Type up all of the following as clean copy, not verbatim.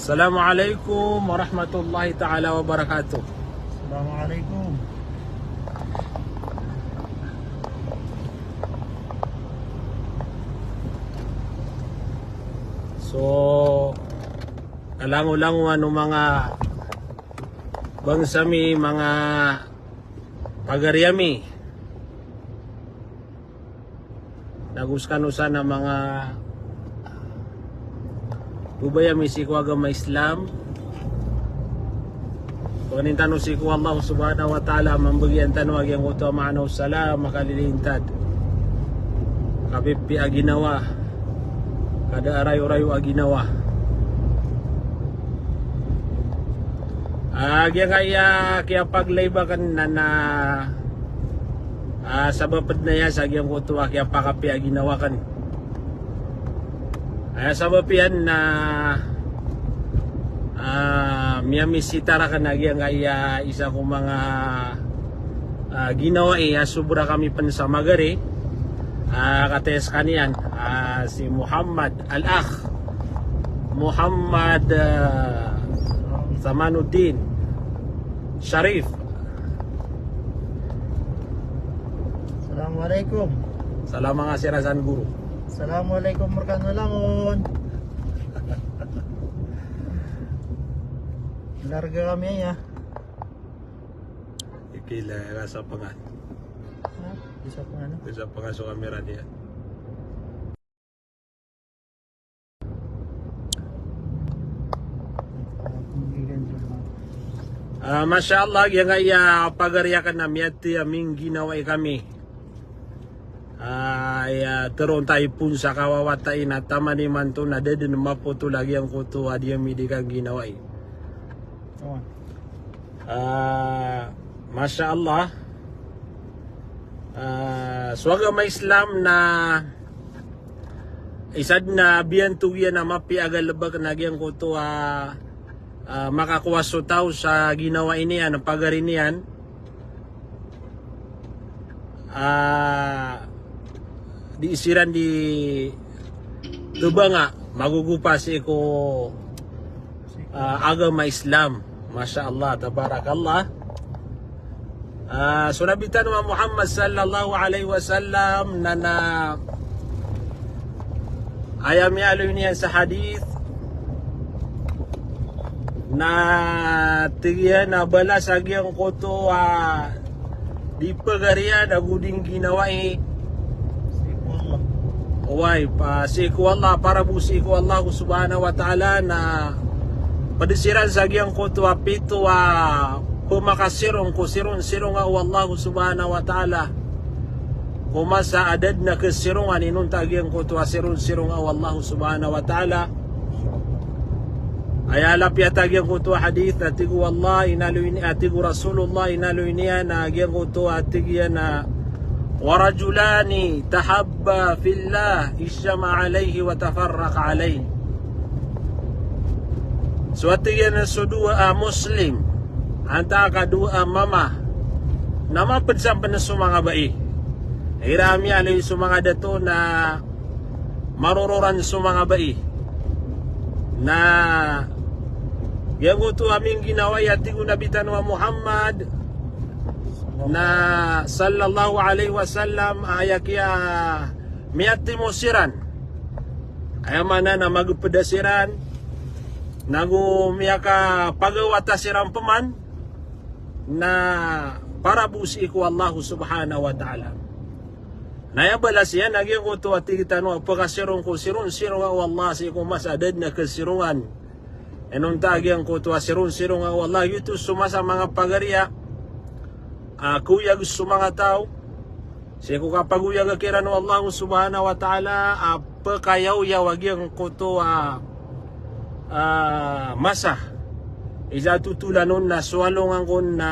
Assalamualaikum warahmatullahi ta'ala wabarakatuh. Assalamualaikum. So, kalango-lango ano mga bangsami, mga pagaryami. Naguskan sana mga tubayami si kuagama Islam. Pagkanintan si ku Allah subhanahu wa ta'ala mambagian tanwag yang utama ma'anaw salam makalilintad. Kapipi aginawa. Kada arayo-rayo aginawa. Kaya paglay kan na sabapad na yan sa agyang kutuwa kaya pakapi aginawa kan. Sabab yan na miyamisitara ka na kaya isa kong mga ginawa sobra kami pansamagari kates kaniyan si Muhammad Al-Akh Muhammad Zamanuddin Sharif. Assalamualaikum. Salam mga sirasan guru. Assalamualaikum warahmatullahi. Larga kami ya. Ikila rasa pangan. Bisa pengen. Bisa pangan sa kamera niya. Masya Allah, yang kaya pagaryakan na miyati aming ginawa kami. Teron tayo pun sa kawawatain at tama ni manto na dedin mapoto lagi ang kuto adi ang midikang ginawa. Masya Allah, swagama Islam na isad na biyantugian na mapiagalabag na gyang kuto makakuha tao sa ginawa iniyan, ang pagarin niyan. Di isiran di tuba nga magugupas ko agama Islam. Masya Allah, tabarakallah. Sunabitan wa Muhammad sallallahu alaihi wasallam na ayam yalo niyan sa hadith na tigyan na balas agyang koto di pagarian aguding ginawa Uway, siku Allah, para po siku Allah subhanahu wa ta'ala na padisiran sa agyang kutu apito pumakasirong kusirong nga Allah subhanahu wa ta'ala kumasa adad na kasirungan inunta agyang kutu sirong nga Allah subhanahu wa ta'ala ayala piyat agyang kutu hadith atigu Allah inaluini atigu Rasulullah inaluini na agyang kutu atigyan na ورجلان تحبا في الله اجتمع عليه وتفرق عليه. Suatigan sa dua Muslim anta kadua mama nama pensampan sa mga bai. Irami alay sa mga dato na maruroran sa mga bai na yang uto aming ginawa yati ko nabitan wa Muhammad na sallallahu alaihi wasallam ayakya miyati musiran ayamana na magpedasiran nagu miyaka pagawata siram paman na para busi ko Allah subhanahu wa ta'ala naya balas yan nagyang uto at tigitano pagkasirong ko sirong Allah si ko masadad na kasirungan enong tagyang ko to sirong Allah yuto sumasa mga pagariya kuya gusto mga tao siya ko kapag uya gakiran ng Allah subhanahu wa ta'ala pagkayaw yawag yung kuto masa isa tutulanon na swalongan ko na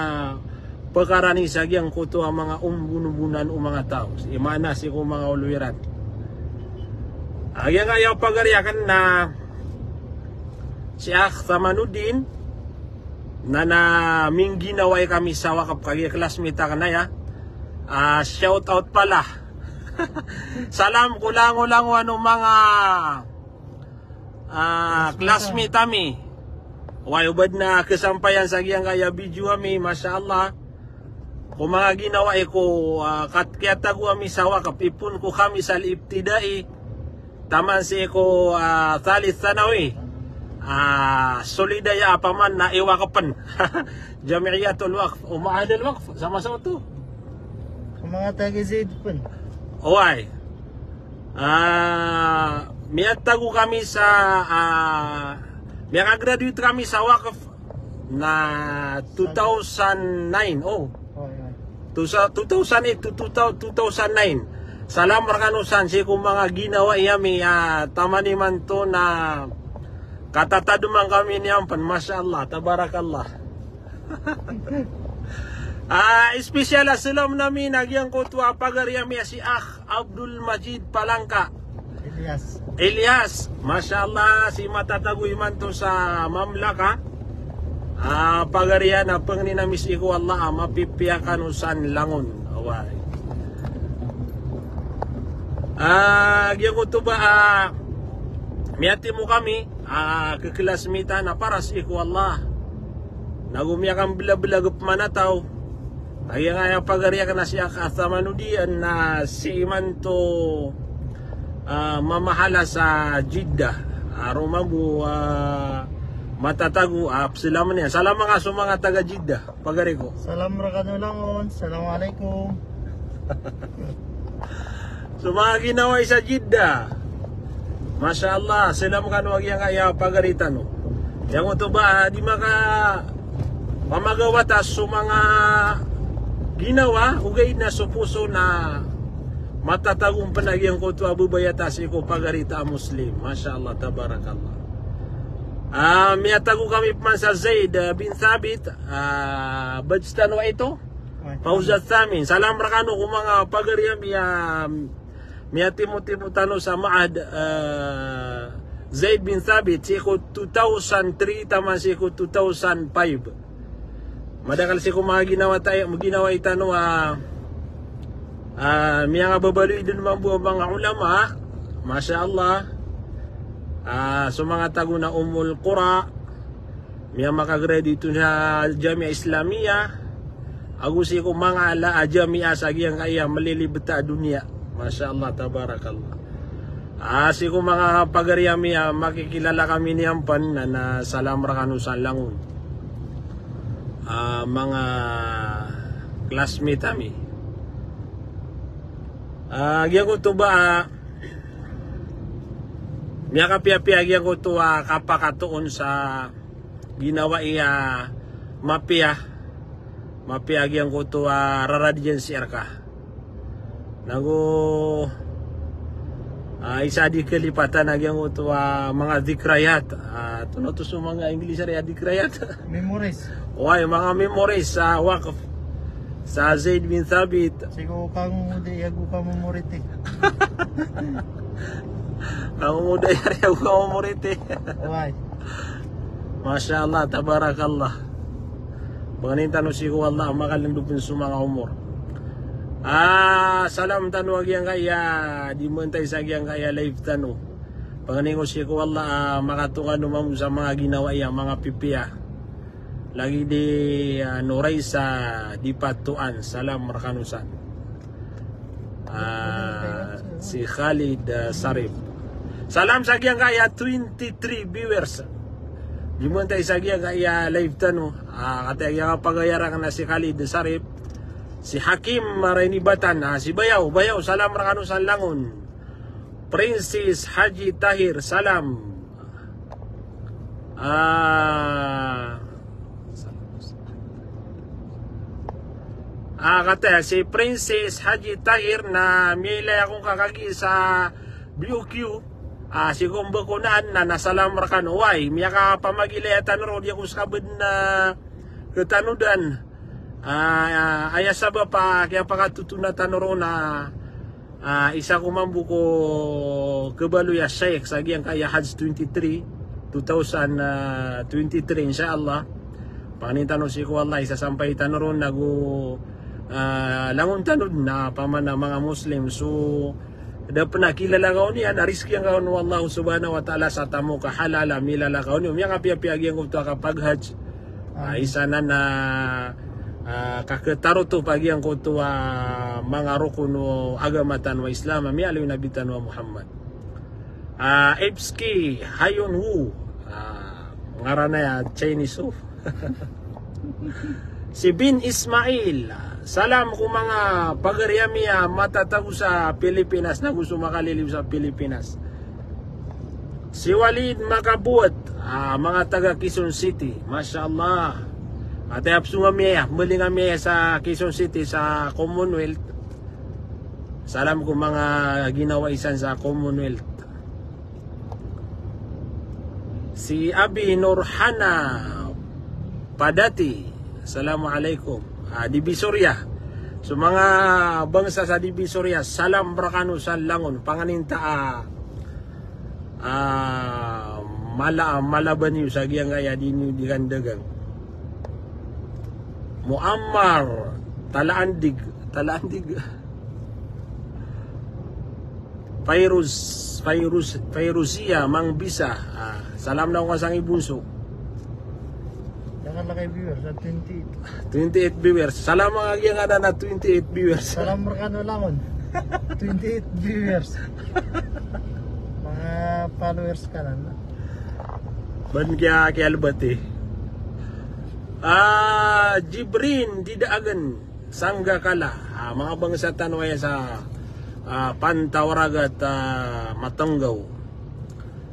pagkarani sa gyang kuto ang mga umbunubunan o mga tao imana si ko mga uluiran agyang ayaw pagariakan na si Akh Zamanuddin na naming ginaway kami sa wakap kagi klasmita kanaya shout out pala salam kulang ano mga classmate kami Way ubad na kasampayan sa giyang kaya video kami, Masya Allah. Kung mga ginawa ko, kaya tago kami sa wakaf, ipun ko kami sa ibtidai, taman si ko thalith thanawi, solidaya apaman na iwakapan. Jamiyatul Waqf, o Ma'ahad al-Waqf, sama-sama to. Ang mga taga-Zaid pun. Way. Miyat tago kami sa graduate kami sa wakaf na 2009. Oh, 2008 to 2009. Salam rakanusan si kung mga ginawa yami tamani man to na katataduman kami niyampan. Masya Allah, tabarakallah. Espesyal salam namin nagyang kutwa pagaryami si Abdul Majid Palangka. Elias, Masya Allah, si matatagoy man to sa mamlaka. Pagarian na panginamis ko Allah, mapipiyakan usan langon. Away. Gyang ko to ba, miyati mo kami, kaklasmita na paras ko Allah. Nagumiyakan bila-bila manataw. Kaya nga pagarian na siya kathamanudian na si iman to mamahala sa Jeddah. Rumabu matatago sila man yan. Salam mga sa mga taga Jeddah. Pagari ko. Salam rakanulangon. Assalamualaikum. So mga ginawa sa Jeddah. Masya Allah. Sila mga kanuwag yung kaya pagaritan. No? Yang ito ba di maka pamagawatas sa mga ginawa. Ugay na sa puso na matatagong panagyang ko ito abubayatas ko pagarita Muslim. Masya Allah, tabarakallah. Miyatago kami pa sa Zaid bin Thabit. Bajstanwa ito. Pauzat Thamin. Salam rakano kung mga pagarya miyatimo-timo tano sa Ma'ahad Zaid bin Thabit. Siko 2003 tama siko 2005. Madakal siko mga ginawa itano miya nga babaloy dun mga ulama, Masya Allah, so mga tago na Umul Qura, miya makagrade dito sa Jamia Islamia, agusi ko mga ala Jamia sa giyang kaya malilibta dunia, Masya Allah, tabarakallah. Si ko mga pagariyami, makikilala kami niyampan na salam rakanusan langon. Mga classmate kami. Agyan ko to ba miya kapia-pia agyan ko to kapakatuon sa ginawa mapia agyan ko to raradyan si Erka nago isa di kelipatan agyan ko to mga dikrayat tuno to sa mga English rin dikrayat Memories. mga memories sa wakaf sa Zaid bin Thabit. Sigo kang mudi yago ka mo morite. Ang muda yari ako ka morite. Why? Masya Allah, tabarakallah. Banganin tano si ko Allah, makalindupin sa mga umur. Salam tano agyang kaya, di mantay sa agyang kaya live tano. Banganin ko si ko Allah, makatungan naman sa mga ginawa mga pipiya. Lagi di nuray sa dipatuan. Salam rakanusan. Si Khalid Sarif. Salam sa giyang kaya 23 viewers. Di mo tayo sa giyang kaya live tano. Kata yung pagayaran na si Khalid Sarif. Si Hakim Marinibatan. Si Bayaw. Salam rakanusan langon. Princess Haji Tahir. Salam. Kata si Princess Haji Tahir na mila akong kakagi sa BQ. Si kumbo ko naan na nasalam rakan uway. Miya ka pamagilatan ro di ako skabad na ketanudan. Ayasaba pa kaya pakatutunatan ro na isa ko mambuko kebaluya Sheikh sa giyang kaya Hajj 2023 insyaAllah. Panintan si ko Allah isa sampay tanron nago langon tanod na pamana mga Muslim. So Da pernah kilala kau ni ada rizki yang kau Allah subhanahu wa ta'ala sa tamu ka halala milala kau ni umya kapia-pia yang kau tu kapaghaj. Isa na kaketaruto pagi ang kutua mga rukuno agamatan wa Islam mi aliw nabitan wa Muhammad. Epski Hayon Wu ngarana ya Chinese si Bin Ismail, salam ko mga pagaryami matatago sa Pilipinas na gusto makaliliw sa Pilipinas. Si Walid Makabuot, mga taga Quezon City, Masya Allah. At ayap nga miya, muli nga miya sa Quezon City sa Commonwealth. Salam ko mga ginawa isan sa Commonwealth. Si Abi Nurhana Padati, Assalamualaikum. Divisoria. So mga bangsa sa Divisoria, salam brakano sa langon, panganinta malaban niyo sa giyang kaya di kandagang. Muammar Talaandig Fairuzia Mang Bisa, salam na ko kasang ibunso. Jangan kay viewers at 28 viewers, salam mga giyang ada na 28 viewers. Salam merkano langon. 28 viewers. Mga followers ka na. Ban kaya Albert Jibrin Didaagan Sanggakala, mga bangsa tanwaya sa Pantawaragat Matanggaw.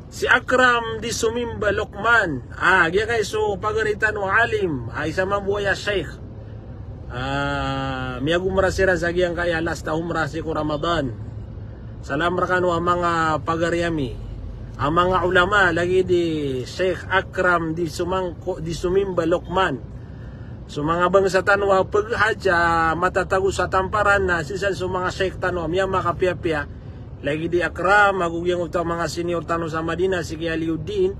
Si Akram di Sumimba Lokman, gaya kay so pagaritan wa alim, isa mabuaya Sheikh. Miyagu marasiran sa giyang kaya last umrasi ko Ramadan. Salam rakano ang mga pagaryami. Ang mga ulama lagi di Sheikh Akram di Sumimba Lokman. So mga bangsa tanwa paghaja matatago sa tamparan na sisan so mga Sheikh tanwa miya makapia-pia. Lagi di Akram magugyang utang mga senior tanwa sa Madina si Aliuddin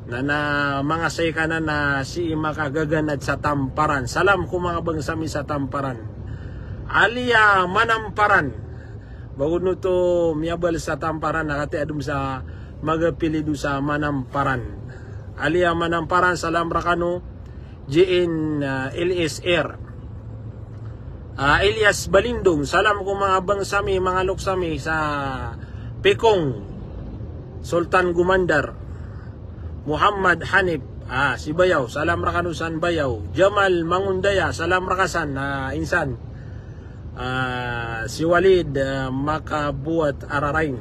na mga Sheikh na si makagaganad sa tamparan. Salam ko mga bangsa mi sa tamparan. Alia Manamparan. Bagod no to miyabal sa tamparan nakati adum sa magapilido sa Manamparan. Alia Manamparan, salam rakano JN LSR. Elias Balindong, salam ko mga bangsami, mga luksami sa Pekong Sultan Gumandar. Muhammad Hanif, si Bayaw, salam rakano san Bayaw. Jamal Mangundaya, salam rakasan insan. Si Walid Makabuat Ararain,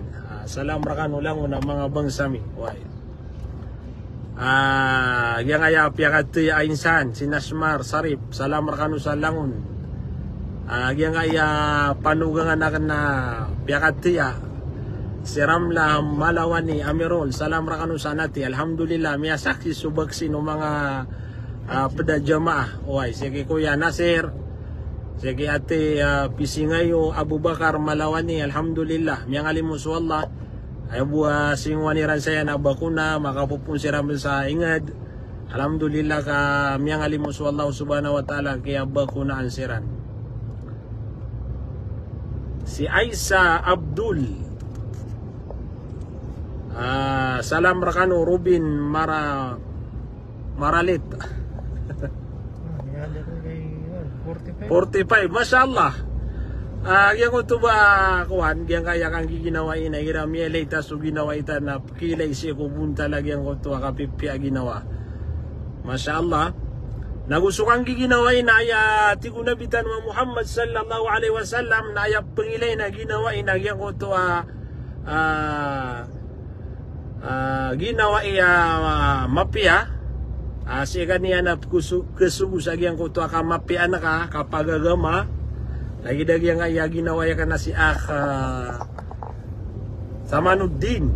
salam rakano lang na mga bangsami. Yang aya piakati insan si Nasmar Sarip, salam rakano sa langon. Yang aya panugangan na piakati si Ramla Malawani Amirol, salam rakano sa nati. Alhamdulillah miya saksi subagsi no mga pada jamaah. Sige Kuya Nasir, sige ate Pisingayo Abu Bakar Malawani, alhamdulillah miya ngalimus wallah. Ay buwa singwaniran saya na bakuna makapupun siram sa ingad. Alhamdulillah ka miyang alimus wallahu subhanahu wa ta'ala kaya bakuna ansiran. Si Aisa Abdul, salam rakano Rubin Maralit. 45, Masya Allah. Yang ko to ba kuhan, yang kaya kang giginawain na irami elita so ginawa ita na kilay siya kubunta lagi yang ko to kapipya ginawa. Masya Allah. Nagusto kang giginawain na aya tigunabitan wa Muhammad sallallahu alaihi wasallam na aya pangilay na ginawain na yang ko to ginawa mapia. Siya kaniya na kesugu sa yang ko to mapia na ka kapagagama. Lagi-lagi yang kaya ginawa ka na si Samanuddin.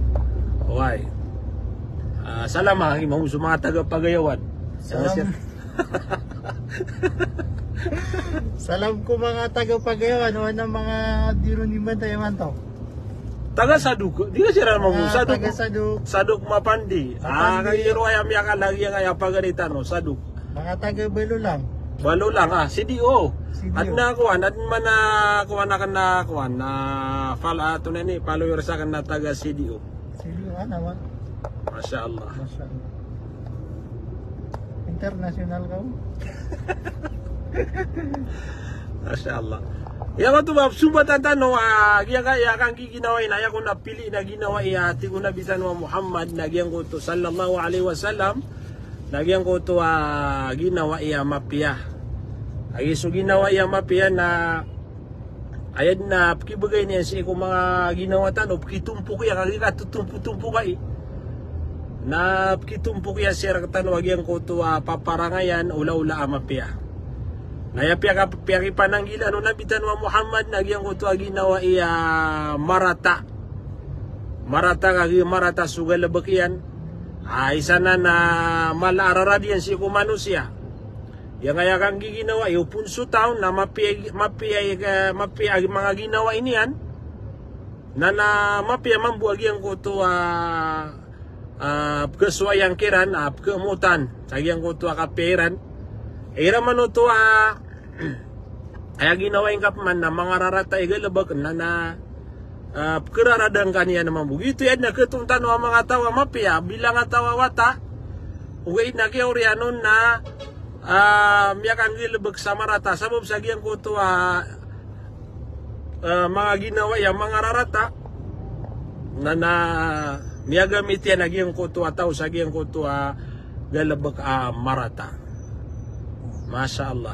Salam mo sa mga taga-Pagayawan. Salam ko mga taga-Pagayawan, ng mga diruniman tayo man to. Taga Saduk, di ka sila mo Saduk. Taga Saduk. Saduk Mapandi. Kagiro ay amya ka lagi yang kaya pagalitan no Saduk. Mga taga Balulang. Balulang CDO. CDO. At na kuan, at man na kuan na kan na kuan na follow na ni follower sa kan na taga CDO. CDO naman. Masya Allah. Masya Allah. International ka mo? Masya Allah. Ya ko tuh subat tanong giya kaya kang ginawa ina ya ko napili na ginawa iya ti ko nabitan wa Muhammad nagyan ko to sallallahu alaihi wasallam nagyan ko to ginawa iya mapia. Ay so ginawa iya mapia na ayad na kibagay niya si ko mga ginawa tanong kitumpok ya kagi katutumpo kay na kitumpok ya sir tanong nagyan ko to paparangayan ula-ula mapia. Naya pia pananggilan no nabitan wa Muhammad nagyang ko to ginawa iya marata. Marata kagi marata sugal bakian. Isa na malararadian si ko manusia. Yang kaya kang ginawa iyo punso taon na mapi mga ginawa inian. Na mapi mambuag yang ko to keswayang kiran kemutan. Sagyang ko to kapiran. Ira man ito ay ginawa yung kapman na mga rarata igalabag na kararadang kaniya naman bugi. Ito yan na ketuntan wa mga tawa mapia bilang tawa wata uwi na kiyaurianon na miyakang gilabag sa marata sabab sa giyang ko ito mga ginawa yung mga rarata na miyagamit yan na giyang ko ito ataw sa giyang ko ito galabag marata. Masya Allah.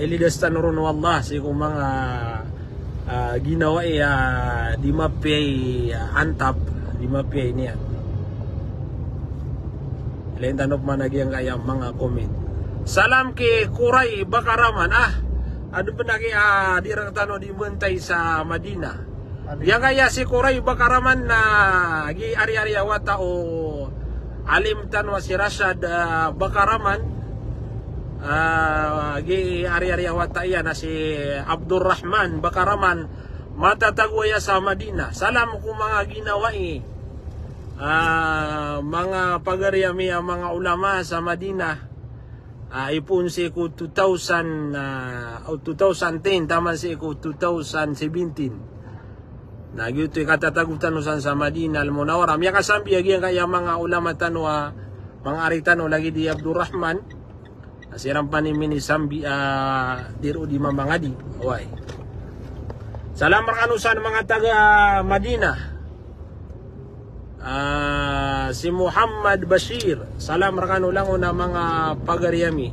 Ilidas tanurun wallah si kung mga ginawa di mapay antap di mapay niya. Lain tanop managiyang kaya mga comment. Salam ki Kuray Bakaraman. Ano ba naki dirang tano di bentay sa Madina. Yang kaya si Kuray Bakaraman na gi ari-ari awata o alim tanwa si Rashad Bakaraman gi ari-ari awata iya na si Abdurrahman Bakaraman matatagwaya sa Madina. Salam ko mga ginawa mga pagariyami mga ulama sa Madina ipun si ko 2010 taman si ko 2017 Nagyuto katatagutan usan sa Madina al-Munawwara. Miya kasambi agi kaya mga ulama tanwa mga aritano lagi di Abdurrahman. Asirang panimini sambi diru di mamangadi. Way. Salam rakanusan mga taga Madina. Si Muhammad Bashir. Salam rakanu lang na mga pagariyami.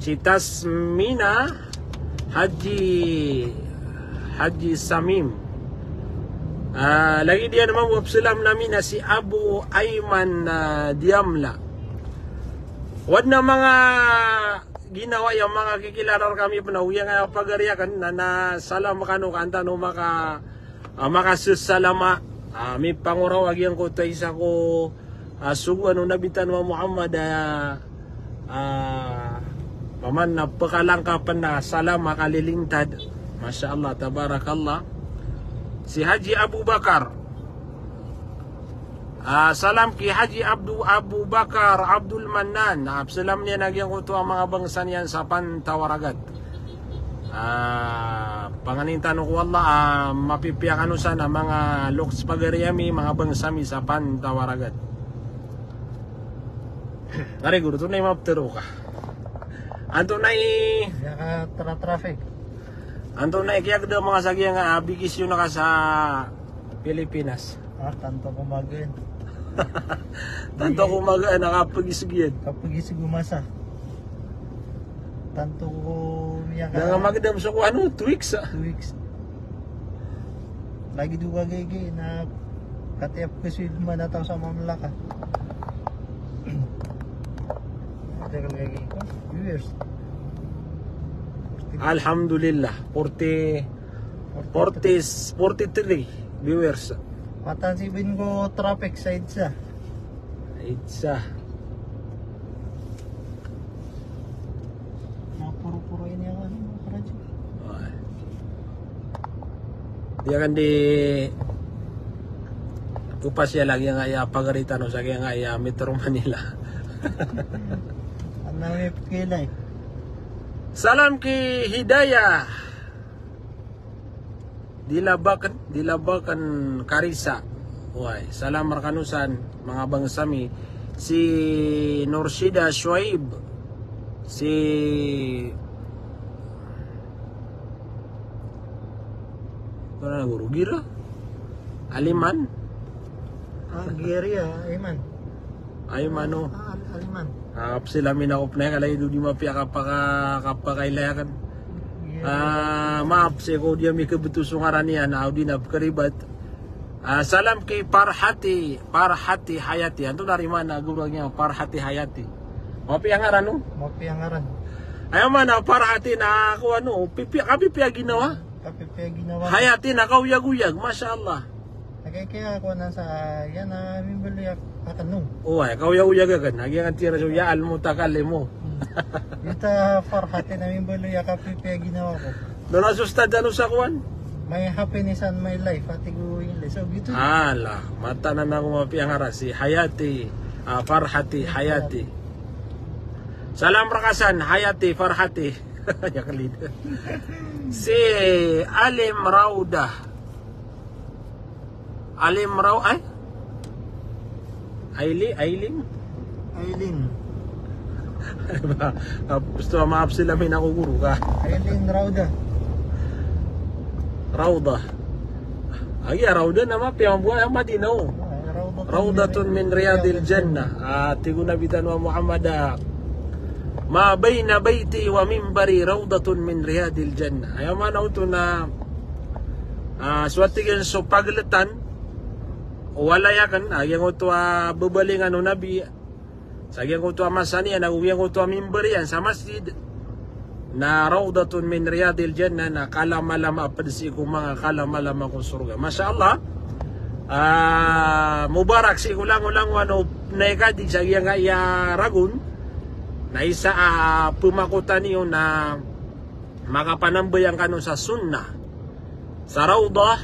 Si Tasmina Haji Samim. Lagi dia naman wapsalam namin na si Abu Ayman Diamla. Wad na mga ginawa yung mga kikilarar kami panawiyang pagariakan na salam kanu kanta no makasusalama. May panguraw agyang ko tayo isa ko sugu ano nabitan wa Muhammad paman na pakalangkapan na salam makalilingtad. Masya Allah, tabarakallah. Si Haji Abu Bakar. Salam ki Haji Abu Bakar Abdul Mannan. Salam niya nagyang ko ang mga bangsan yan sa Pantawaragat. Panganintan ko Allah mapipiyakan sana mga loks pagariyami mga bangsami sa Pantawaragat. Ari guru tunay maptero ka. Anto na traffic. Anto na ikiyak daw mga sagya nga bigis yun na ka sa Pilipinas. Tanto kumagin. Tanto kumaga nakapagisugyan. Kapagisig umasa. Tanto ko niya ka. Nga magdam sa kuha 2 weeks 2 weeks. Lagi duwa gigi na katiap kasi manataw sa mamlaka. Tagal gigi. Viewers. Alhamdulillah 43 viewers. Matansibin ko traffic sa Idsa. Puro-puro ini ang ano mga karadyo. Di akan di upas ya lagi nga ya pagarita no sa nga ya Metro Manila. Ang namin kilay. Salam ki Hidayah Dilabakan Karisa. Wai, salam rakanusan mga bangsami. Si Nurshida Shuaib, si Mana guru gira? Aliman? Giri Ayman. Ayman o. Aliman. Sila minakop na kalay do di mapia kapakailayakan. Maaf si ko dia mi kebetusan ngaranian audi na keribat. Salam kay Parhati Hayati. Anto dari mana gurangnya Parhati Hayati? Mapi ang ngaran no? Mapi ang ngaran. Ayaw mana Parhati na ako ano, kapipiya ginawa? Kapipiya ginawa. Hayati na kauyag-uyag, Masya Allah. Kaya ako na sa yan na mimbuliyak akanong. Uy, kauyag-uyag kan. Nagyan ang tira siya, yaal mo, takali mo. Dito Parhati na mimbuliyak kapipiya ginawa ko. Doon asustad ano sa kuwan? May happiness and my life. Atigo yung so gitu. Ala, mata na na kumapi ang harasi. Hayati, Parhati, Hayati. Salam rakasan, Hayati, Farhati. Yakalid. Si Alim Raudah. Ailing? Gusto maaf sila may nakuguro ka. Aileen Raudah. Raudah nama piyambuhay ang Madinaw. Raudatun min Riyadil Jannah. Tiguna bitan wa Muhammad. Ma bayna baiti wa minbari raudatun min Riyadil Jannah. Ayaw man ito na swatigan so paglatan walayakan. Ayaw ito babalingan o nabi. Sagyan ko ito masanian. Nagugyan ko ito minbarian sa masjid. Na raudatun min Riyadil Jannah na kalama-lama padisi ko mga kalama-lama kong surga. Masya Allah. Mubarak si ulang-ulang wano naikadig sa iya nga iya ragun na isa pumakutan niyo na makapanambayang kano sa sunnah sa raudah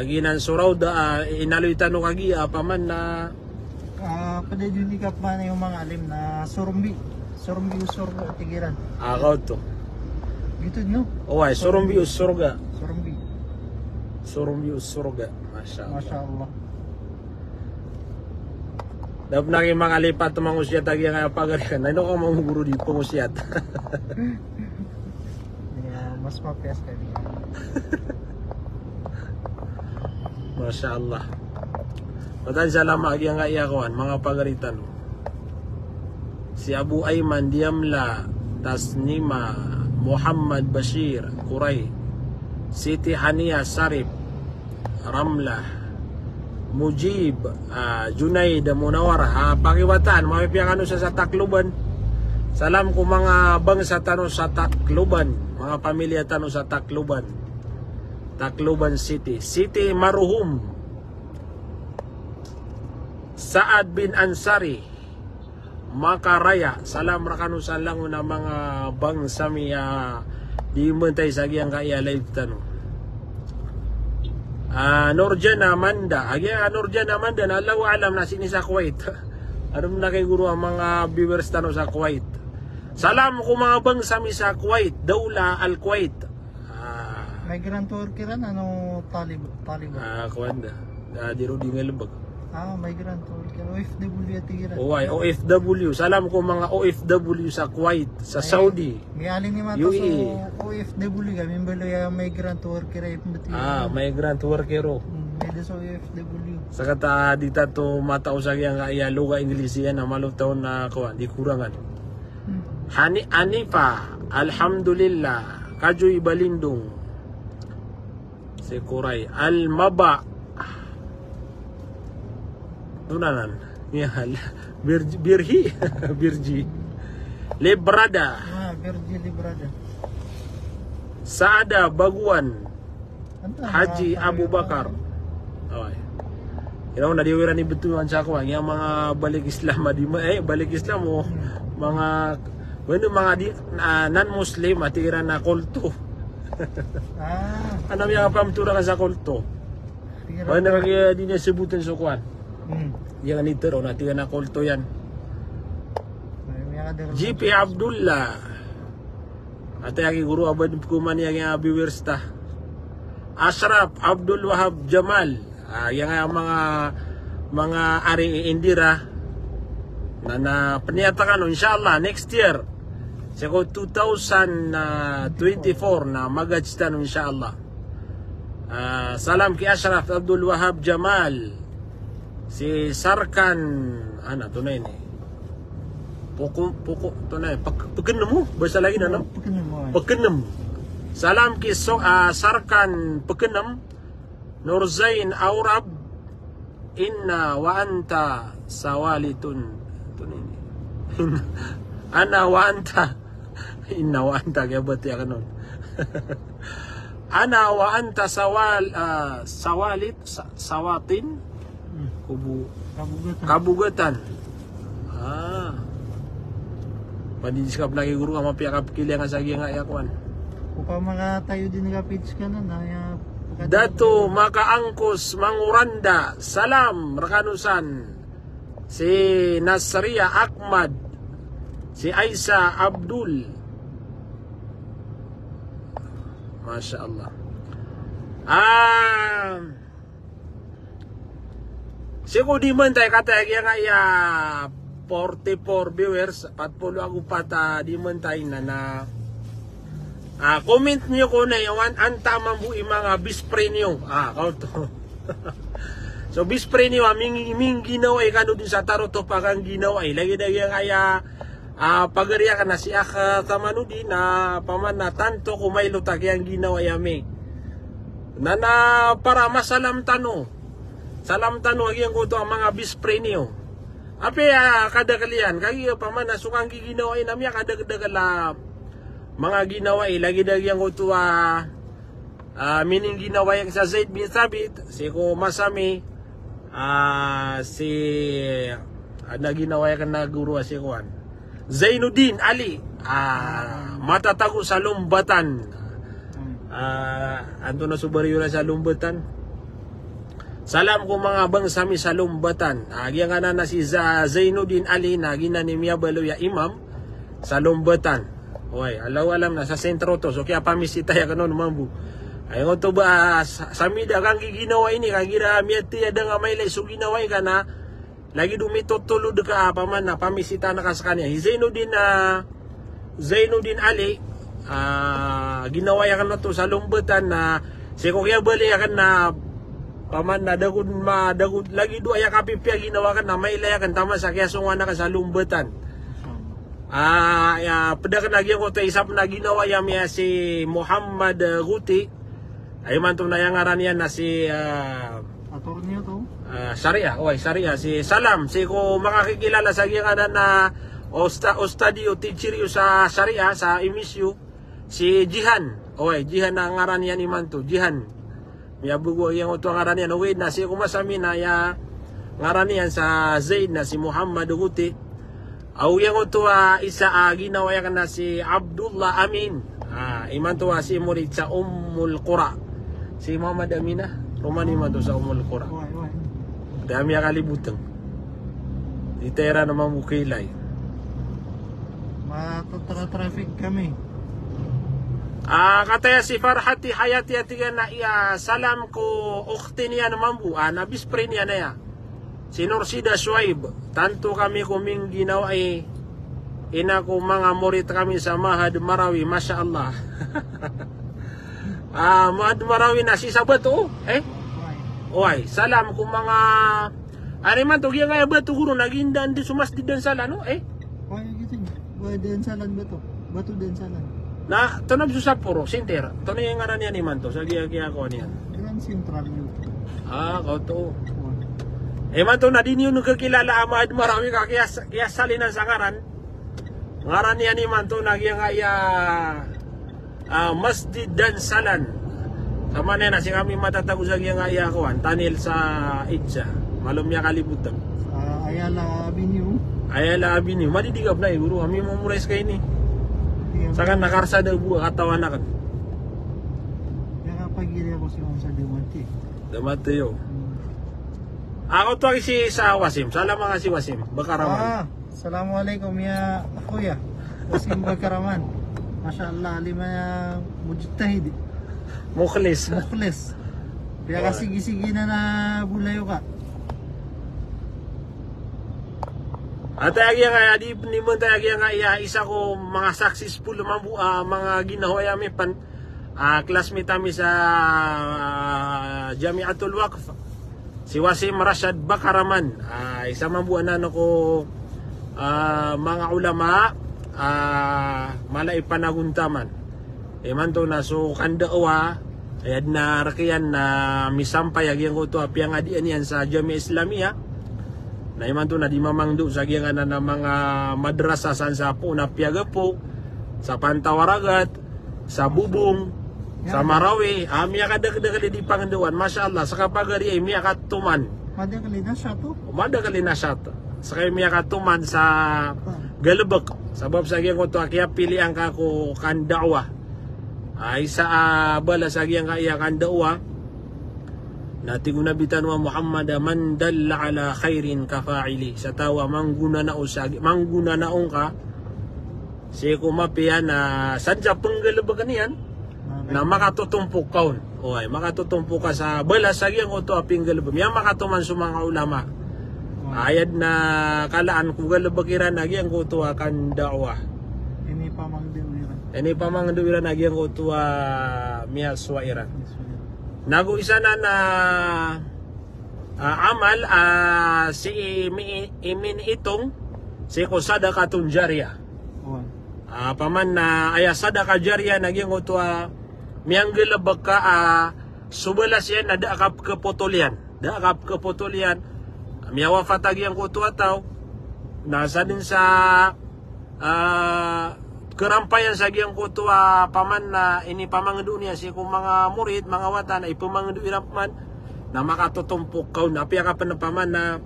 ginan so raudah inaloy tanong kagi paman na pada junikap man yung mga alim na surumbi usurga tigiran. Ako to. Gitu no? Oy, surumbi usurga. Surumbi usurga. Masya Allah. Dap nang mga lipat mga usyat agi nga pagarikan. Ano ka mga guru di pangusyat? Mas mapias kami. Masya Allah. Matan salama agi nga iyakuan mga pagaritan. Si Abu Ayman Diamla, Tasnima, Muhammad Bashir, Kuray, Siti Hania Sarip, Ramlah, Mujib, Junaid, Munawar, pakiwatan, mapipiyang ano sa Tacloban. Salam ko mga bangsa tanong sa Tacloban, mga pamilya tanong sa Tacloban. Tacloban City. Siti Maruhum, Saad bin Ansari, Makaraya, salam rakanu salang na mga bangsami di mentay sa giyang kaya live tanong. Nurjan Amanda, Nurjan Amanda na Allahu alam na sini sa Kuwait. Ano na kay guru ang mga viewers tanong sa Kuwait. Salam ko mga bangsami sa Kuwait, Daula al-Kuwait. May grand tour kiran ano talib. Kuwanda. Di ro di ngalubag. May grand tour kiran OFW tigiran. OFW. Salam ko mga OFW sa Kuwait, sa Saudi. May alin ni mato UAE. so OFW kami mbalo ya may grand tour kiran imbati. May grand tour kero. May so OFW. Sa kata di tato mata usag yang kaya luga Inglesian na malutaw na kuwan di kurangan. Anifa, alhamdulillah, kajoy balindong. Si Kuray, Al-Maba. Dunanan. Birji. Librada. Birji Librada. Saada Baguan. Haji Abu Bakar. Okay. Kaya na diwiran ni betulan sa ako yung mga balik Islam balik Islam o mga non-Muslim atira na kulto. Ano yung pamtura ka sa kulto? Ano kaya di niya sebutan sa kuwan? Yan nito ro natira na kulto yan. GP Abdullah. Ate yaki guru abad kuman yang viewers ta. Ashraf Abdul Wahab Jamal. Yang mga Ari Indira na panyatakan inshallah next year. Seko 2024 na magajistan inshallah. Salam ki Ashraf Abdul Wahab Jamal. Si Sarkan tunay ni. Poko tunay pagkenem mo bahasa lagi na pagkenem. Salam ki Sarkan pagkenem Nurzain Aurab inna wa anta sawalitun tunay ni. Ana wa anta inna wa anta gabat ya kanon. Ana wa anta sawatin kabugatan. Padidiskap lagi guru ama pihak kapili nga sagi nga yakuan. Upang mga tayo din nga page ka na na Dato makaangkos manguranda. Salam rekanusan. Si Nasria Ahmad. Si Aisa Abdul. Masya Allah. Siku di man tayo kata nga ya 44 viewers 40 ako pata di man tayo na comment niyo ko na yung antamang buhi mga bispre niyo. Kao to. So bispre niyo aming ginawa kano din sa taroto pagang ginawa lagi-lagi nga ya pagariya ka na siya ka tamano din na paman na tanto kumaylo tagi ang ginawa yami. Na para masalam tano. Salam tano agi ang kuto ang mga bispre niyo. Ape kadagalian kagi paman na sukang ginawa nami kadagala mga ginawa lagi-lagi ang kuto mining ginawa yang sa Zaid bin Thabit si ko masami si ginawa kan na guru si kuan Zainuddin Ali matatago sa Lumbatan. Anto na subaryo na sa Lumbatan. Salam ko mga bang sami sa Lumbatan. Agyan nga na si Zainuddin Ali na ginanimya baloya imam sa Lumbatan. Oy, alam na sa sentro to. So kaya pamisita ya kanon mambu. Ay to ba samida kang giginawa ini kagira miati ada nga may so ginawa ka na lagi dumitutulod ka paman na pamisita na kas kanya. Zainuddin Ali ginawa ya kan to sa Lumbatan na si ko kaya bali kan na paman na dagud lagi do ya kapipya ginawa kan na may layakan tama sa kaya sunga na ka sa Lumbatan. Pedakan lagi ko to isap na ginawa ya miya si Muhammad Guti. Ay man to na yang ngaran yan na si attorney to. Sharia si Salam si ko makakikilala sa giyang na study o teacher sa Sharia sa MSU si Jihan. Jihan na ngaran yan iman to Jihan. Miya bugo yang to ngaran yan na si kumasami na ya ngaran yan sa Zaid na si Muhammad Guti. Aw yang to isa ginawa yan na si Abdullah Amin. Iman to si murid sa Qura. Si Muhammad Aminah Romani man to sa Qura. Dami kalibutan. Itera naman mukilay. Traffic kami. Kataya si Farhati Hayati atigan na salam ko ukhti niya naman bu. Nabispre niya na ya. Si Nursida Shuaib. Tanto kami kuming ginawa ina ko mga murid kami sa Mahad Marawi. Masya Allah. Mahad Marawi na si Sabat salam ko mga man to giya nga bato guro nagindan di sumas di dan sala no gitu. Dan salan bato. Bato dan salan. Na tanab sa Sapporo center. To na yang ngaran yan man to sa giya ko niyan. Grand Central yun. Kao to. Man to na din yun kakilala Mahad Marawi ka kaya salinan sa ngaran. Ngaran yan man to na giya nga Masjid dan Salan. Sama na si kami matatago sa nga iyakuan tanil sa Itza malum niya kalibutan Ayala Avenue madidigap na guru kami memores kay ni sakan nakarsa daw buka katawan na kan kaya pagili ako si Onsa Damate yo ako to si sa Wasim salam mga si Wasim Bakaraman Assalamualaikum ya kuya Wasim Bakaraman Masyaallah, lima mujtahid. Mukhlis. Mukhlis. Kaya kasigi-sige na bulayo ka. At agi nga di mo tagi nga isa ko mga successful mga ginawa yami pan classmate kami sa Jamiatul Waqf. Si Wasim Rashad Bakaraman, isa man buanan ako mga ulama malay panaguntaman. Man to na so kandawa ayad na rakiyan na misampay agyan ko to apiang adian yan sa Jami'a Islamiyah. Na iman to na di mamangdo sa agyan na mga madrasa san sa po na piagapo, sa Pantawaragat, sa Bubong, sa Marawi, miya kadagdagali di panganduan. Masya Allah, sa kapagari ay miya katuman. Madagali na siya to. Madagali na siya to. Sa kayo miya katuman sa Galabak. Sabab sa agyan ko to, kaya pilihan ka ko kandawa. Ay sa bala sa agyan ka iya kandawa. Nati ko nabitan wa Muhammad man dalla ala khairin kafa'ili. Sa tawa mangguna na usagi, mangguna na ka. Si kumapian na sadya panggalabak niyan. Na makatutumpok kaon. Oy, makatutumpok ka sa balas sagyang ko to aping galabak. Miya makatuman sa mga ulama. Ayad na kalaan ko galabakiran nagyang ko to akan da'wa. Ini pamangdiwiran. Ini pamangdiwiran nagyang ko to miya swairan. Nago isa na amal si imin itong si ko sadaqatun jariyah. Paman na aya sadaqah jariyah nagyang ko to miyang galabag ka subalas yan na daakap kaputulyan. Daakap kaputulyan. Miyawa fatagyan ko to ataw. Nasa din sa kerampayan sa giyang ko to paman na ini pamangdo niya si kung mga murid, mga watan ay pamangdo irapman na makatutumpok kaw na piya ka pa na paman na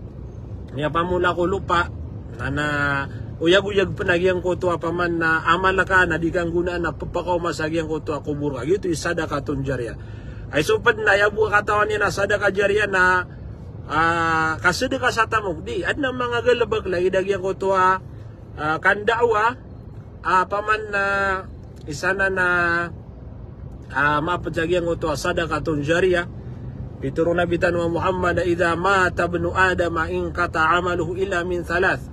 niya pamula ko lupa na uyag-uyag panagyang ko to paman na amal ka na di kang gunaan na papakaw masagyang ko to kubur ka. Ito is sadaqatun jariyah. Ay supad na yabu katawan niya na sadaqah jariyah na kasadaka sa tamog di at na mga galabag lagi dagyang ko to kandawa paman na isa na mapadyagyan ko to sadaqatun jariyah. Pituro na bitan wa Muhammad idha mata ibnu Adam in qata amaluhu illa min thalath.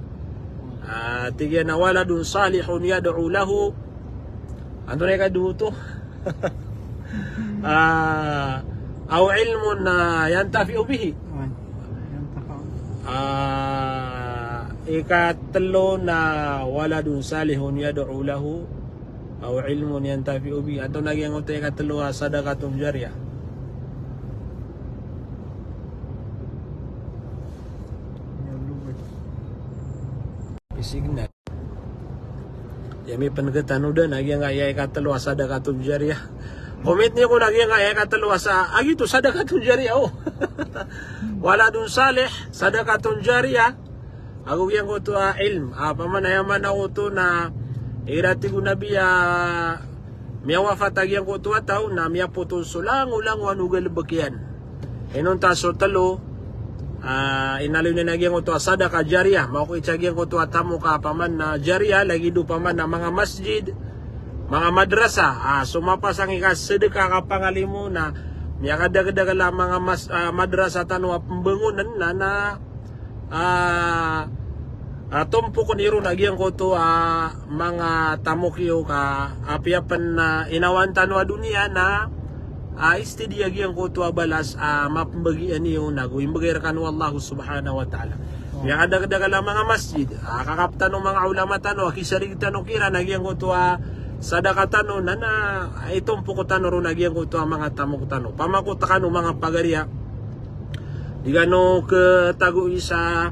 Tigyan na waladun salihun yad'u lahu. Ano na kaduho to? Aw ilmun yantafi'u bihi. Ikatlo na waladun salihun yad'u lahu aw ilmun yantafi'u bihi. Ato nagyang uto ikatlo sadaqatun jariyah. Isignal. Yami panagatan udah nagyang ayay katalo sadaqatun jariyah. Comment niyo kung nagyang ayay katalo sa agito sadaqatun jariyah oh. Waladun salih sadaqatun jariyah. Ako yang ko to ilm. Pamanayaman ako to na irati ko nabiya miyawa fatagyan ko to ataw na miya po to sulang ulang wanugal bakyan. Enon taso talo inaliw na nagyang ko to sadaqah jariyah. Mao ko itsagyan ko to atamo ka paman na jariyah lagi do paman na mga masjid, mga madrasa. Sumapas ang ikasedekah ka pangalimo na miya kadagdag la mga madrasa tanwa pembangunan na tumpo ko niro nagyang ko to mga tamokyo ka apiapan na inawantan wa dunia na istidiyagyan ko to balas mapambagian niyo naguimbagay kan wallahu subhanahu wa ta'ala. Miya kadagdag la mga masjid kakaptan ng mga ulama tanwa kisarig tanong kira nagyang ko to sadaqatan na itumpo ko tanong ro nagyang ko to mga tamok tanong pamakuta kano mga pagariya di gano ke tago isa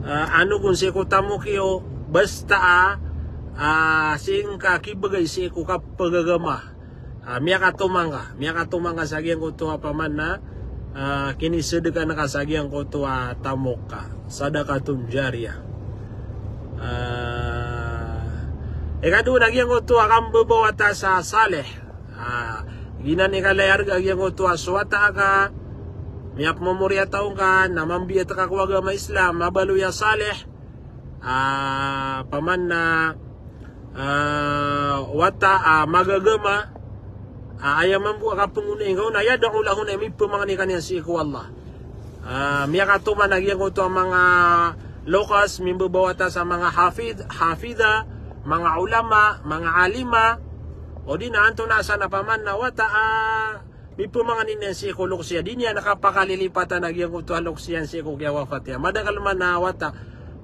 ano kung si ko tamokyo basta sing kakibagay si ko kapagagama miya katumanga sagyang ko to paman na kinisedeka na kasagyang ko to tamok ka sadaqatun jariyah. Ikadu nagyang ko to akambabawata sa saleh ginan ikalayar nagyang ko to aswata ka miyak memoriya taong ka namambiya ka kuwagama Islam mabaluya saleh paman na magagama ayaman po akapunguna ikaw na yadang ulahun ay may pumangani kanya si iku Allah. Miyakatuman nagyang ko to ang mga lokas, mimbabawata sa mga hafida, mga ulama, mga alima, o di na anto na sa napaman na wata may pumangani niya si iku luksya. Di niya nakapakalilipatan nagyang ko to luksyan si iku kaya wafat ya. Madakal man na wata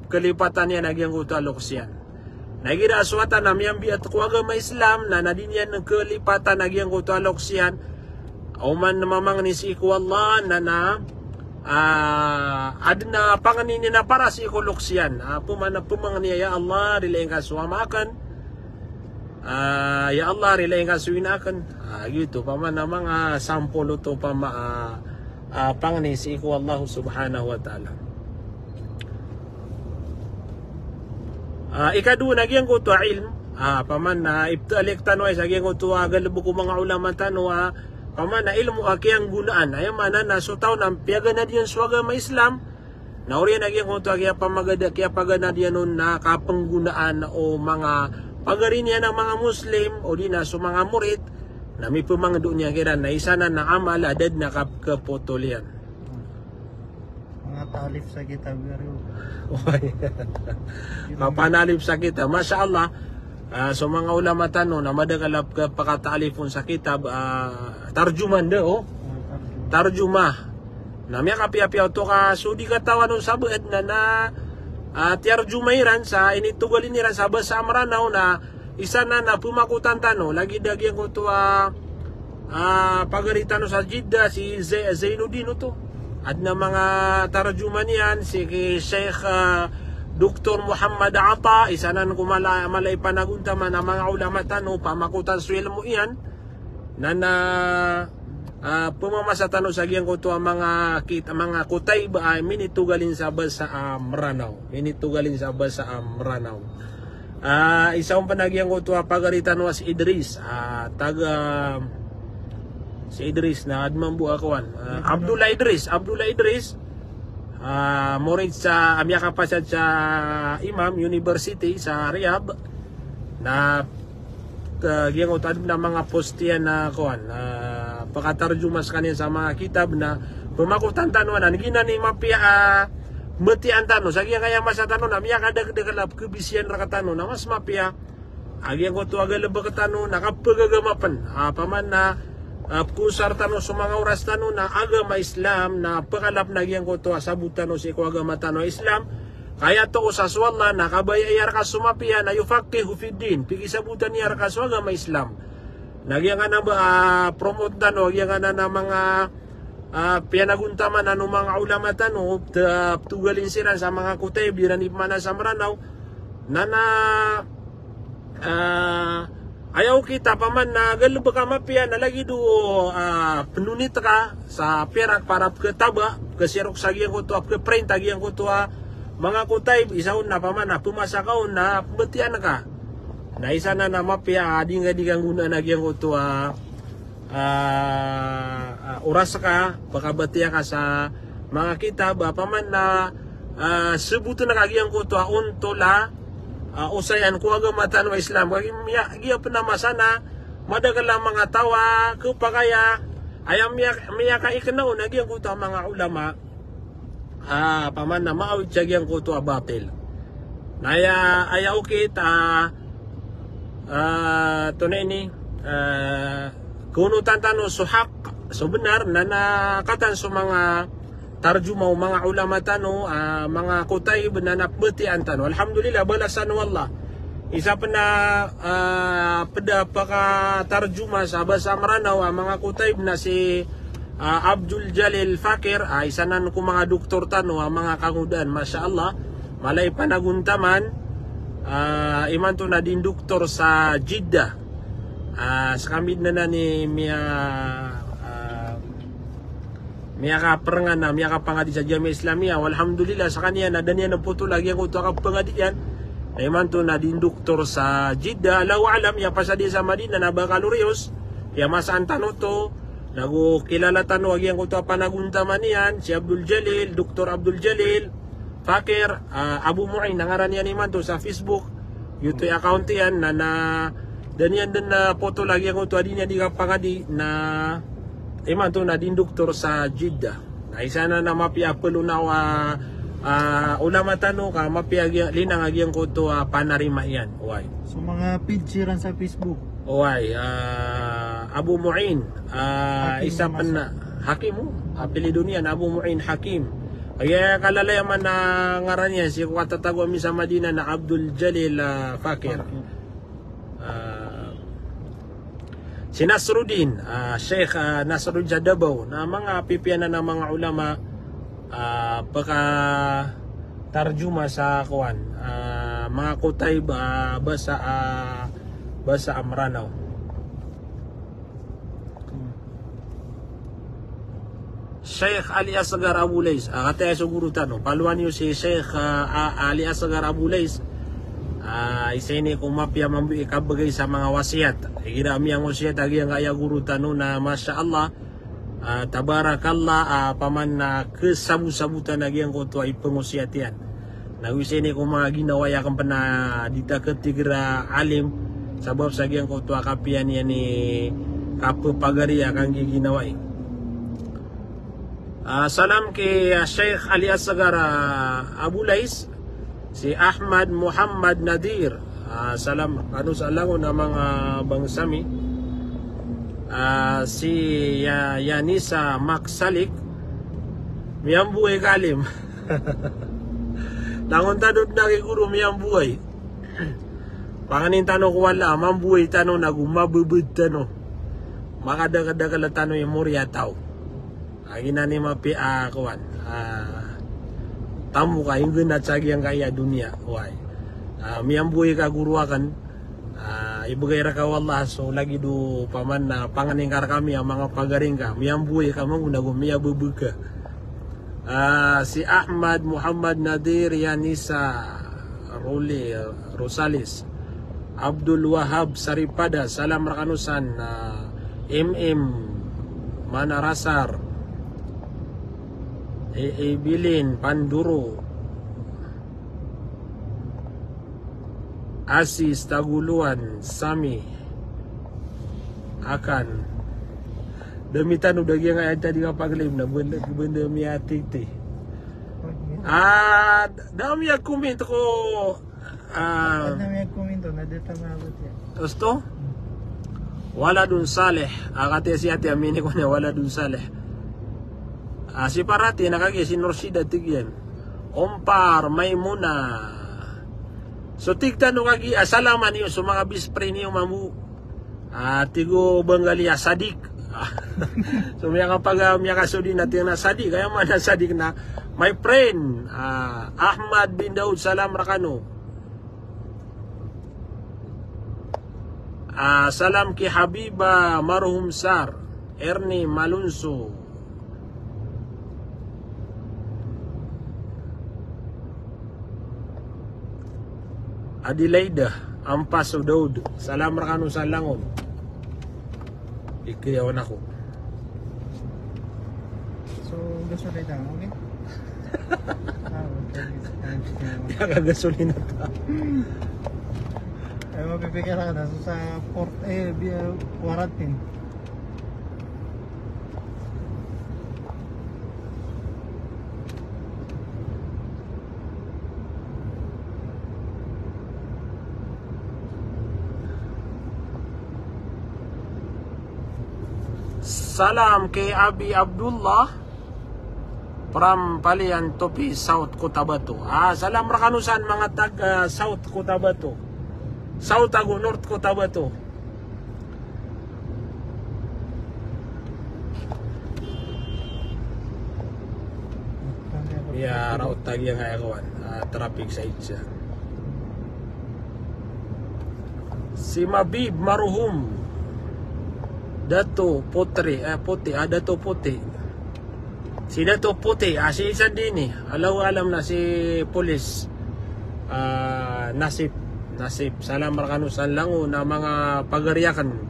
kalipatan niya nagyang ko to luksyan. Nagira aswata na miyambi at kuwaga Islam na nadinyan ng kalipatan nagyang ko to luksyan. O man namamang ni si iku Allah na adna panganin na para si iku luksyan. Pumang niya ya Allah rilaing kaswamakan. Ya Allah rilaing kaswinakan. Gitu paman na mga sampolo to pangani si iku Allah subhanahu wa ta'ala. Ikadu nagyang ko to ilm. Paman na ibtalik tanwa sa gyang ko to galbo ko mga ulama tanwa. Paman na ilmu akyang gunaan. Ay mana na sutaw na piyaga na diyan swaga ma Islam. Nauri nagyang ko to kaya pamagada kaya pagana diyan nun na kapanggunaan o mga pagarin niya ng mga Muslim o di na so mga murid na may pumangdo niya kira na isa na amal adad na kaputolian. Mga talif sa kitab pero mapanalip sa kitab. Masya Allah. So mga ulama tanong na madagalap ka pakatalifon sa kitab tarjuman de tarjumah na miya kapiapiaw to ka so di katawan sa buad na tiarjumairan sa initugalin niran sa basa amranaw na isa na pumakutan tano lagi dagyang ko to pagaritano sa Jeddah si Zainuddin to at na mga tarjuman yan si Sheikh Dr. Muhammad Ata, isa na malay panaguntaman ang mga ulama tano, pamakutan suwel mo iyan, na pumamasa tano sa giyang ko to ang mga kutay ba ay minitugalin sa basa Amranaw. Minitugalin sa basa Amranaw. Isang panagyang ko to pagaritan was Idris, si Idris na adman buha kawan. Abdullah Idris. Morid sa amya kapasad sa Imam University sa Riyadh na giyang utad na mga postiyan na kuan pakatarjumas kanin sa mga kitab na pumakutan tanuan na gina ni mapia metian tano sa giyang kaya masa tano na miya kadagdagalap kubisiyan rakatano na mas mapia agiyang ko to agalaba katano nakapagagamapan paman na kusar tano sa mga oras tano na agama Islam na pakalap na giyang ko to asabutan no si ko agama tano Islam kaya to usaswalla na kabayayar ka sumapia na yufaqihu fid din pigisabutan niya ka sa agama Islam nagyang na ba promote tano nagyang na mga pianaguntaman ano mga ulama tano tugalin sila sa mga kutay biran ipmana sa Maranaw na ayaw kita paman na galba ka mapia na lagi do penunit ka sa perak para ke taba ke sirok sagiang ko to ke print tagiang ko to mga kutay isaon na paman na pumasa ka na betian ka na isa na mapia ading digang guna na gyang ko to oras ka baka betia ka sa mga kitab paman na sebutan na kagyang ko to untola usayan ko agama tanwa Islam kaya giya penamasa na madagal lang mga tawa kupakaya ayam miya ka iknaw na giyang kuto mga ulama paman na maawit siya giyang kuto batil naya ayaw kita tunay ni kunutan tano suhak so benar na nakatan so mga tarjumaw mga ulama tano mga kutay benanak betian tano alhamdulillah balasan wallah isa pa na pada paka tarjuma sa basa Maranaw mga kutay na si Abdul Jalil Fakir isa na ko mga doktor tano mga kangudan masya Allah malay panaguntaman iman to na din doktor sa Jeddah sa kamid na ni miya ka perangan na miya ka pangadi sa Jamiah Islamiyah alhamdulillah sa kanya na daniya na puto lagi ako to ka pangadian ay man to na din doktor sa Jeddah law alam ya pasadi sa Madinah na bakalorios ya masaan tano to nago kilala tano agi ko to panaguntaman niyan si Abdul Jalil Dr. Abdul Jalil Fakir Abu Mu'in nangaran niya ni man to sa Facebook Yuto account yan na dan yan din na photo lagi ang uto adi niya di kapangadi na iman to na din doktor sa Jeddah. Na isa na mapia pelunaw ulama tano ka mapia linang agi ang kuto panarima yan. Why? So mga page ran sa Facebook. Why? Abu Mu'in isa pa na Hakim mo. Apelido niyan Abu Mu'in Hakim. Kaya kalalaya man na ngaran niya si katatago mi sa Madina na Abdul Jalil Fakir. Si Nasruddin, Sheikh Nasruddin Jadabaw na mga pipianan ng mga ulama pagka tarjuma sa kuan mga kutay basa Amranaw. Sheikh Ali Asgar Abu Lais kataya siguro tanong paluan niyo si Sheikh Ali Asgar Abu Lais isa ini kung mapya mambu ikabagay sa mga wasiat. Ginami ang wasiat agi ang kaya guru tanu na Masya Allah tabarakallah paman na kesabu-sabutan agi ang kuto ay pengusiat yan. Nawis ini kung mga ginawa ya kang pena ditaket tigra alim sabab sa ang kuto kapian yan ni kapapagari akang ginawa. Salam kay Sheikh Ali Asgar Abu Lais. Si Ahmad Muhammad Nadir, salam sa lango na mga bangsami. Si Yanisa Maksalik, miyambuhay kalim. Langon tanong na kiguro miyambuhay. Panganin tanong ko wala, mambuhay tanong na gumabubud tanong. Makadagadagal tanong yung murya tao. Agina ni mapi kuwan. Tamu ka yung ganat sa ang kaya dunia. Why? Miyambuhay ka guruakan. Ibagay ra ka wallah. So lagi do paman na panganing kar kami ang mga pagaring ka. Miyambuhay ka magunagong miyabubug ka. Si Ahmad Muhammad Nadir Yanisa Rosales Abdul Wahab Saripada. Salam rakanusan. MM Manarasar Bilin Panduro Asis Taguluan Sami akan demitan udah yang ada di kapaglim na benda miatiti dami ya komento ko Dami ang komento na dito mabot yan. Gusto? Waladun Saleh akati si ati amini ko niya Waladun Saleh. Si Parati nakagi si Norsida tigyan. Ompar Maimuna. So tigtan no kagi asalaman niyo so mga bispre niyo mamu. Tigo Bengali Sadik. So miya kapag miya kasudi natin na Sadik kaya man Sadik na my friend Ahmad bin Daud salam rakano. Salam ki Habiba Marhum Sar Ernie Malunso. Adelaida Ampas Daud salam rakano sa langon ikiyawan ako So gusto rin okay? Kaya kagasolina ta Ay mapipikir ka na sa port quarantine. Salam kay Abi Abdullah from Palian Topi, South Cotabato. Salam rakanusan mga tag South Cotabato. South Ago, North Cotabato. Ya, raut tag yang kawan. Traffic sa itsa. Si Mabib Maruhum Dato Putri, Dato Puti. Si Dato Puti, si isa din alam na si Polis Nasib. Salam rakanusan lango na mga pagariakan.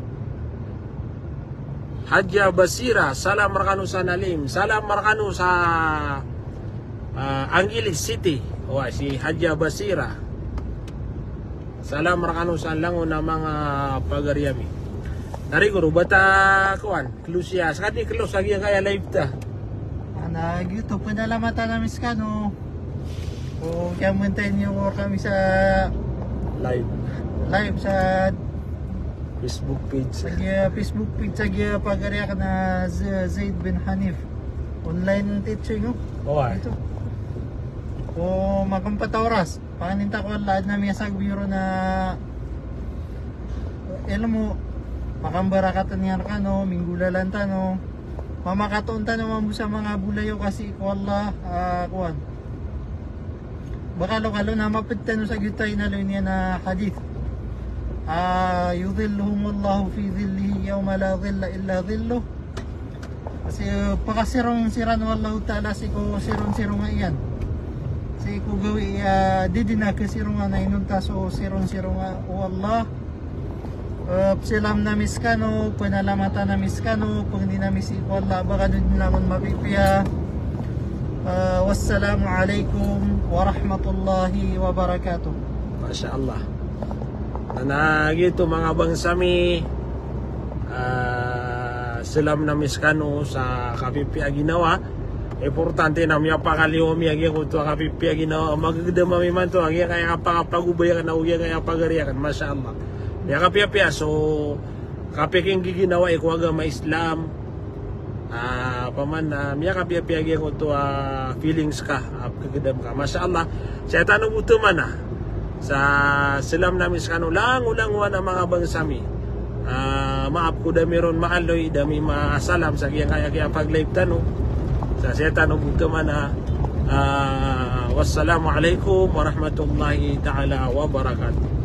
Hadja Basira, salam rakanusan alim. Salam rakanu sa Angeles City. Si Hadja Basira. Salam rakano sa lango na mga pagaryami. Nariguro bata kuan, klusiya. Sakati klus lagi kaya live ta. Nag-YouTube pinalamatan namin sa kano. O kaya maintain nyo kami sa Live sa Facebook page. Facebook page sa pag-ariya ka na Zaid bin Hanif. Online teaching no? Oh, Ito. O makampata oras. Pakaninta ko lahat na may sagbiro na alam mo makambarakatan nga ka no, minggulalan ta no. Mamakatoon ta naman mo sa mga bulayo kasi ko Allah kuwan. Baka lokalo na mapita no sa gitay na niya na hadith. Yudhilluhumullahu fi dhillihi yawma la dhilla illa dhilluh. Kasi pakasirong siran wallahu ta'ala si ko sirong nga iyan. Si ko gawi didi na kasirong nga na inunta so sirong nga o Allah. Silam na miskano, panalamata na miskano, pag hindi na misi ko Allah baka din naman mapipiya. Wassalamu alaikum warahmatullahi wabarakatuh. Masya Allah. Nanagito mga bangsami, silam na miskano sa kapipia ginawa. Importante na miya pakaliwa miya kaya kung ito kapipia ginawa. Magagdama man ito, kaya kapagubaya ka na uya kaya pagariyakan. Masya Allah. Miya kapipia, so kapiking giginawa ikuwaga ma Islam. Paman miya kapipia kaya kung ito feelings ka, kagdam ka. Masya Allah. Saya tanong ito man sa silam namin sa kanulang ulang wan ang mga bangsami. Maap ko da meron maaloy dami maasalam sa kaya pag live tanong sa siya tanong ito man wassalamu alaikum warahmatullahi ta'ala wabarakatuh.